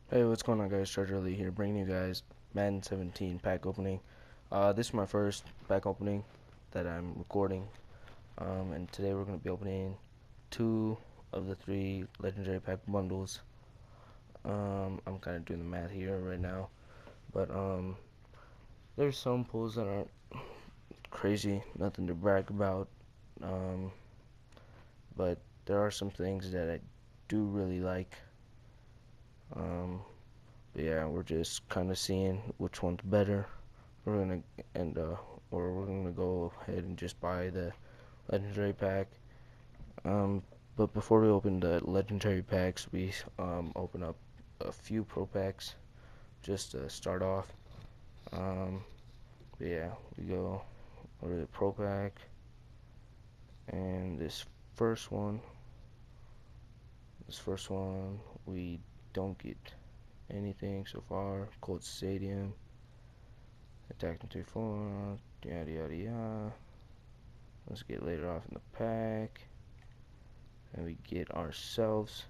Hey, what's going on, guys? Charger Lee here, bringing you guys Madden 17 pack opening. This is my first pack opening that I'm recording, and today we're going to be opening two of the three legendary pack bundles. I'm kind of doing the math here right now, but there's some pulls that aren't crazy, nothing to brag about, um, but there are some things that I do really like. Um, but yeah, we're just kind of seeing which one's better. We're gonna and or we're gonna go ahead and just buy the legendary pack. Um, but before we open the legendary packs, we open up a few pro packs just to start off. Um, but yeah, we go over to the pro pack, and first one, this first one, we don't get anything so far. Cold Stadium, Attack and 3-4, yada yada yada. Let's get later off in the pack. And we get ourselves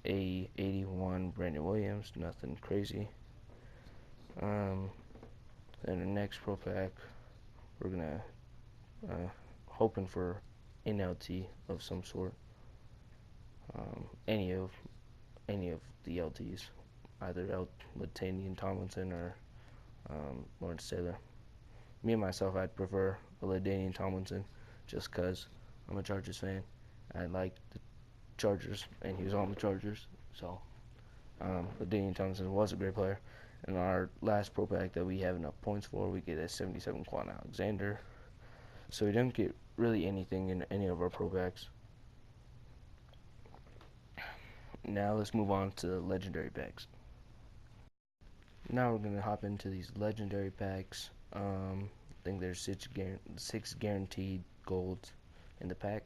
a 81 Brandon Williams, nothing crazy. Then the next pro pack, we're gonna hoping for NLT of some sort. Any of the LTs, either Latanian Tomlinson or Lawrence Taylor. Me and myself, I'd prefer a Latanian Tomlinson, just cause I'm a Chargers fan. I like the Chargers, and he was on the Chargers, so Latanian Tomlinson was a great player. In our last pro pack that we have enough points for, we get a 77 Quan Alexander. So we didn't get really anything in any of our pro packs. Now let's move on to the legendary packs. Now we're gonna hop into these legendary packs. I think there's six guaranteed golds in the pack.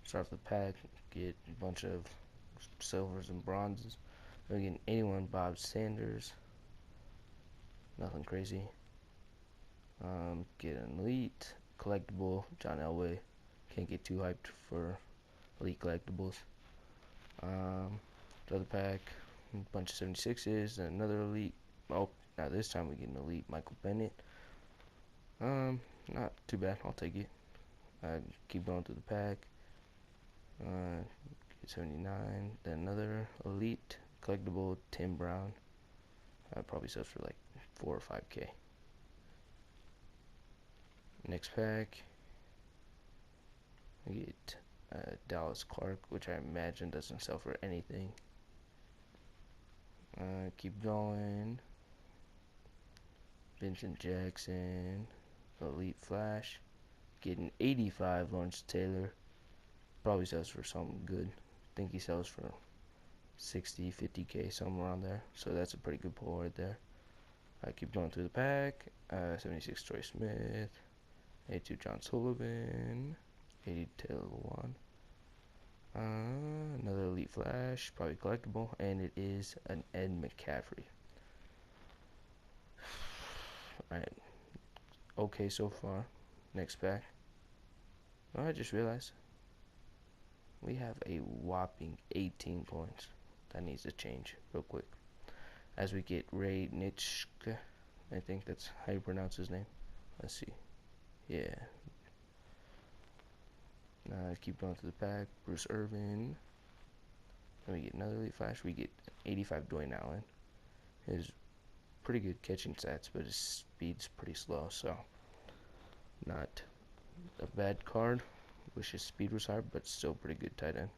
Start off the pack, get a bunch of silvers and bronzes. Then we get an 81 Bob Sanders. Nothing crazy. Get an elite collectible John Elway. Can't get too hyped for elite collectibles. The other pack, a bunch of 76s, and another elite. Oh, now this time we get an elite Michael Bennett. Not too bad. I'll take it. Keep going through the pack. Get 79. Then another elite collectible Tim Brown. Probably sells for like 4 or 5K. Next pack, we get Dallas Clark, which I imagine doesn't sell for anything. Keep going. Vincent Jackson, Elite Flash. Get an 85 Lawrence Taylor. Probably sells for something good. I think he sells for 60, 50K, somewhere around there. So that's a pretty good pull right there. I keep going through the pack. 76 Troy Smith. 82 John Sullivan. 80 Taylor Lewan. Another Elite Flash, probably collectible, and it is an Ed McCaffrey. Alright, okay so far. Next pack. Oh, I just realized we have a whopping 18 points. That needs to change real quick. As we get Ray Nitschke, I think that's how you pronounce his name. Let's see. Yeah. Keep going through the pack. Bruce Irvin. Then we get another Elite Flash. We get 85 Dwayne Allen. His pretty good catching stats, but his speed's pretty slow, so not a bad card. Wish his speed was higher, but still pretty good tight end.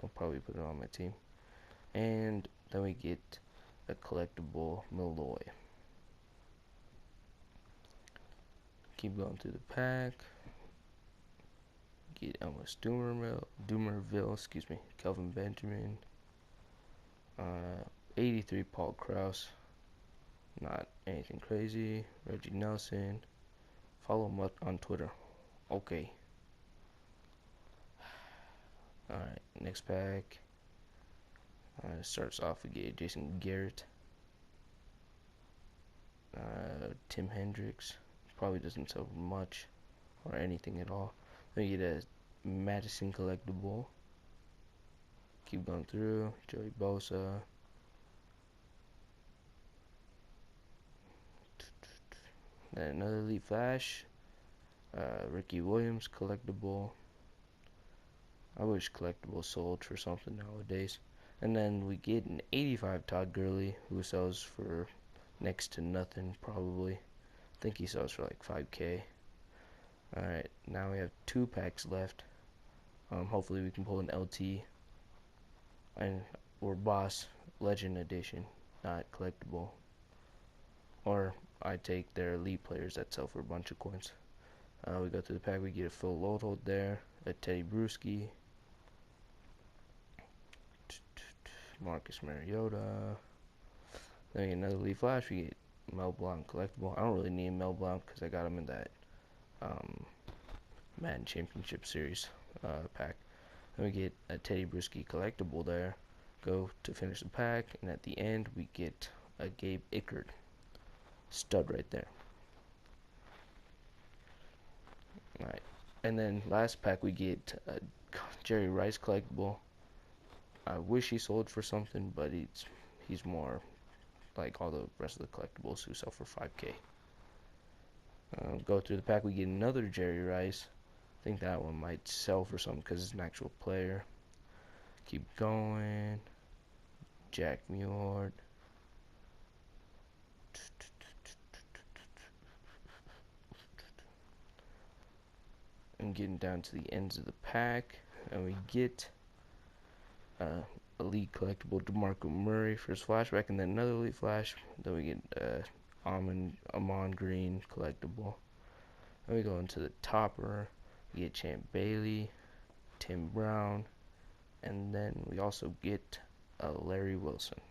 I'll probably put it on my team. And then we get a collectible Malloy. Keep going through the pack. Get Elmas Doomerville, excuse me, Kelvin Benjamin. 83 Paul Krause. Not anything crazy. Reggie Nelson. Follow him up on Twitter. Okay. Alright, next pack. Starts off with Jason Garrett. Tim Hendricks. Probably doesn't sell much or anything at all. Then you get a Madison collectible. Keep going through. Joey Bosa. Then another Elite Flash. Ricky Williams collectible. I wish collectibles sold for something nowadays. And then we get an 85 Todd Gurley, who sells for next to nothing probably. I think he sells for like 5K. Alright, now we have 2 packs left. Hopefully we can pull an LT or Boss Legend Edition, not collectible. Or I take their elite players that sell for a bunch of coins. We go through the pack, we get a Phil Lodehold there, a Teddy Bruschi, Marcus Mariota. Then we get another Elite Flash, we get Mel Blanc collectible. I don't really need Mel Blanc because I got him in that Madden Championship Series pack. Then we get a Teddy Bruschi collectible there. Go to finish the pack, and at the end we get a Gabe Ickard stud right there. Alright, and then last pack we get a Jerry Rice collectible. I wish he sold for something, but he's more like all the rest of the collectibles who sell for 5K. Go through the pack, we get another Jerry Rice. I think that one might sell for something because it's an actual player. Keep going. Jack Muir. And getting down to the ends of the pack, and we get Elite collectible DeMarco Murray for his flashback, and then another Elite Flash. Then we get Amon Green collectible. Then we go into the topper. We get Champ Bailey, Tim Brown, and then we also get Larry Wilson.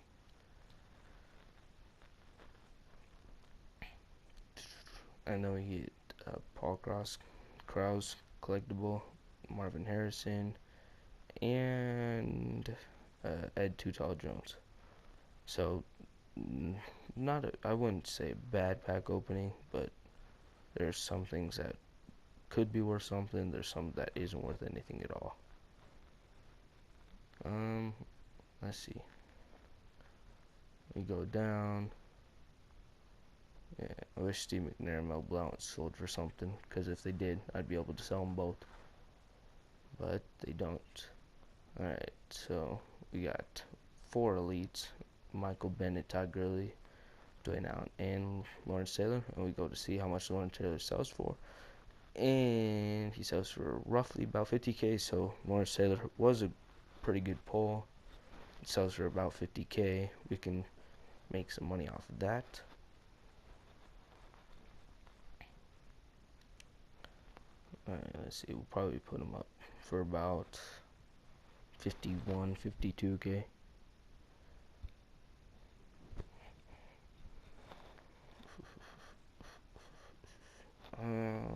And then we get Paul Krause collectible, Marvin Harrison, and Ed Too Tall Jones. So I wouldn't say a bad pack opening, but there's some things that could be worth something. There's some that isn't worth anything at all. Let's see. We go down. Yeah, I wish Steve McNair and Mel Blount sold for something, because if they did, I'd be able to sell them both. But they don't. Alright, so we got 4 elites: Michael Bennett, Todd Gurley, Dwayne Allen, and Lawrence Taylor. And we go to see how much Lawrence Taylor sells for. And he sells for roughly about 50K, so Lawrence Taylor was a pretty good pull. It sells for about 50K. We can make some money off of that. Alright, let's see, we'll probably put him up for about 51, 52K.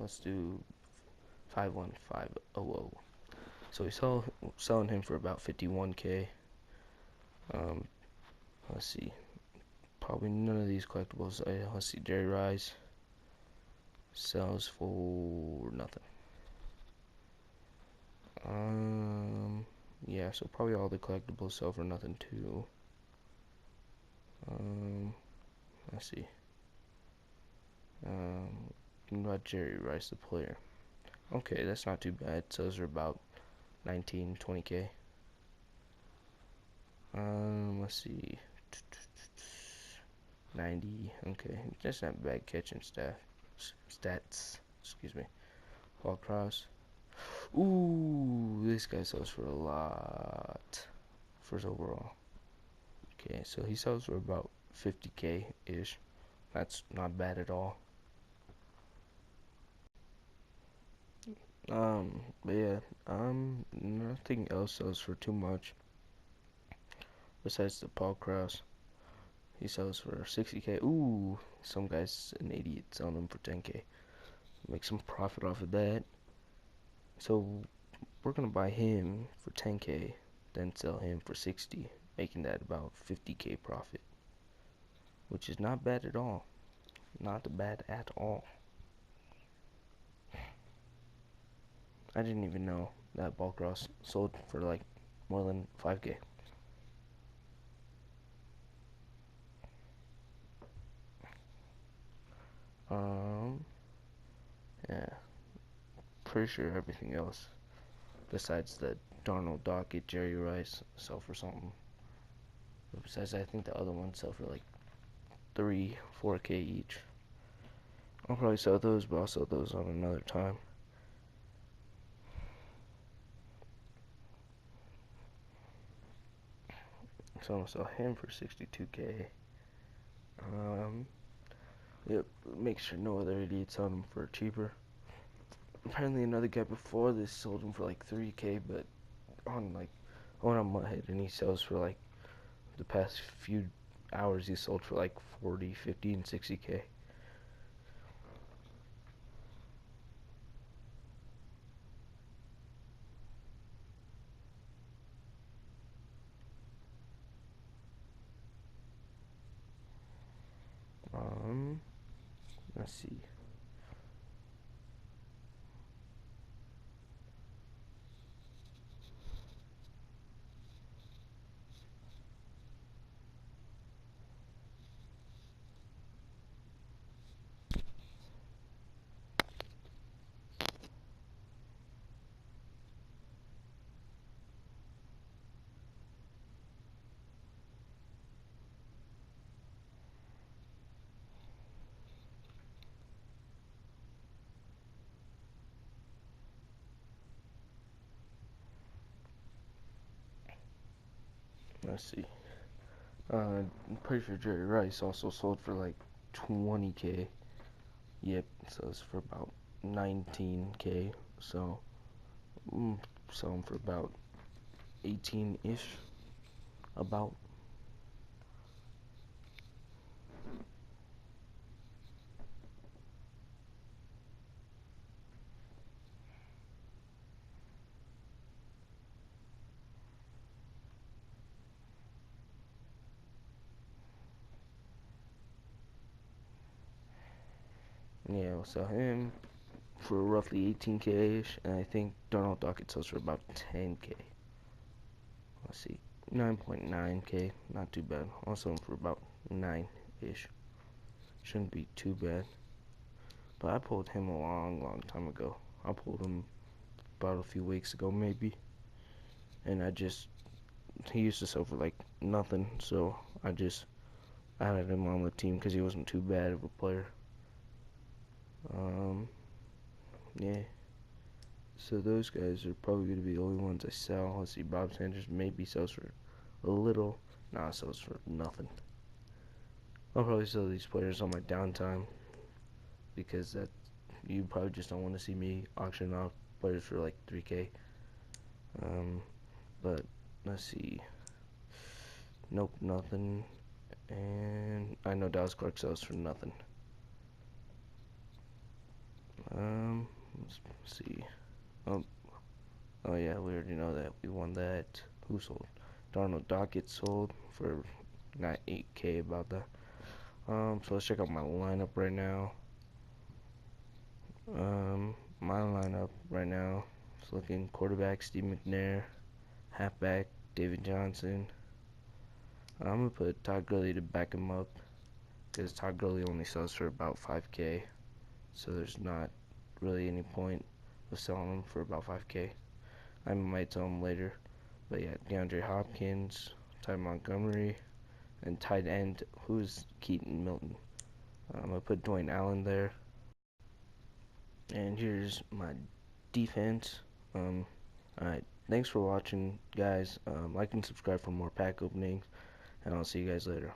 Let's do 51500. So we selling him for about 51K. Let's see, probably none of these collectibles. Let's see, Jerry Rice sells for nothing. Yeah, so probably all the collectibles sell for nothing too. Let's see. What about Jerry Rice, the player? Okay, that's not too bad. Sells for about 19, 20K. Let's see. 90. Okay, that's not bad catching stats. Excuse me. Paul Krause. Ooh, this guy sells for a lot for his overall. Okay, so he sells for about 50K ish. That's not bad at all. But yeah, nothing else sells for too much besides the Paul Krause. He sells for 60K. Ooh, some guy's an idiot selling them for 10K. Make some profit off of that. So we're gonna buy him for 10K, then sell him for 60, making that about 50K profit, which is not bad at all. Not bad at all. I didn't even know that Paul Krause sold for like more than 5K. Yeah, pretty sure everything else besides the Darnold, Dockett, Jerry Rice sell for something. But besides, I think the other ones sell for like 3, 4K each. I'll probably sell those, but I'll sell those on another time. So I'm gonna sell him for 62K. Yep, make sure no other idiots sell him for cheaper. Apparently another guy before this sold him for like 3K, but on MUT, and he sells for like the past few hours he sold for like 40, 50, and 60K. Let's see. Let's see. I'm pretty sure Jerry Rice also sold for like 20K. Yep, so it's for about 19K. So, sell them for about 18-ish. About. Yeah, we'll sell him for roughly 18K-ish, and I think Darnold Dockett sells for about 10K. Let's see, 9.9K, not too bad. I'll sell him for about 9-ish. Shouldn't be too bad. But I pulled him a long time ago. I pulled him about a few weeks ago, maybe. And he used to sell for like nothing, so I just added him on the team because he wasn't too bad of a player. Yeah. So those guys are probably going to be the only ones I sell. Let's see, Bob Sanders maybe sells for a little. Nah, sells for nothing. I'll probably sell these players on my downtime because you probably just don't want to see me auction off players for like 3K. But let's see. Nope, nothing. And I know Dallas Clark sells for nothing. Let's see. Oh yeah, we already know that. We won that. Who sold? Darnold Dockett sold for not 8K, about that. So let's check out my lineup right now. My lineup right now is looking quarterback Steve McNair, halfback David Johnson. I'm gonna put Todd Gurley to back him up because Todd Gurley only sells for about 5K, so there's not really any point of selling him for about 5K. I might sell him later, but yeah, DeAndre Hopkins, Ty Montgomery, and tight end, who's Keaton Milton. I'm gonna put Dwayne Allen there. And here's my defense. Alright, thanks for watching, guys. Like and subscribe for more pack openings, and I'll see you guys later.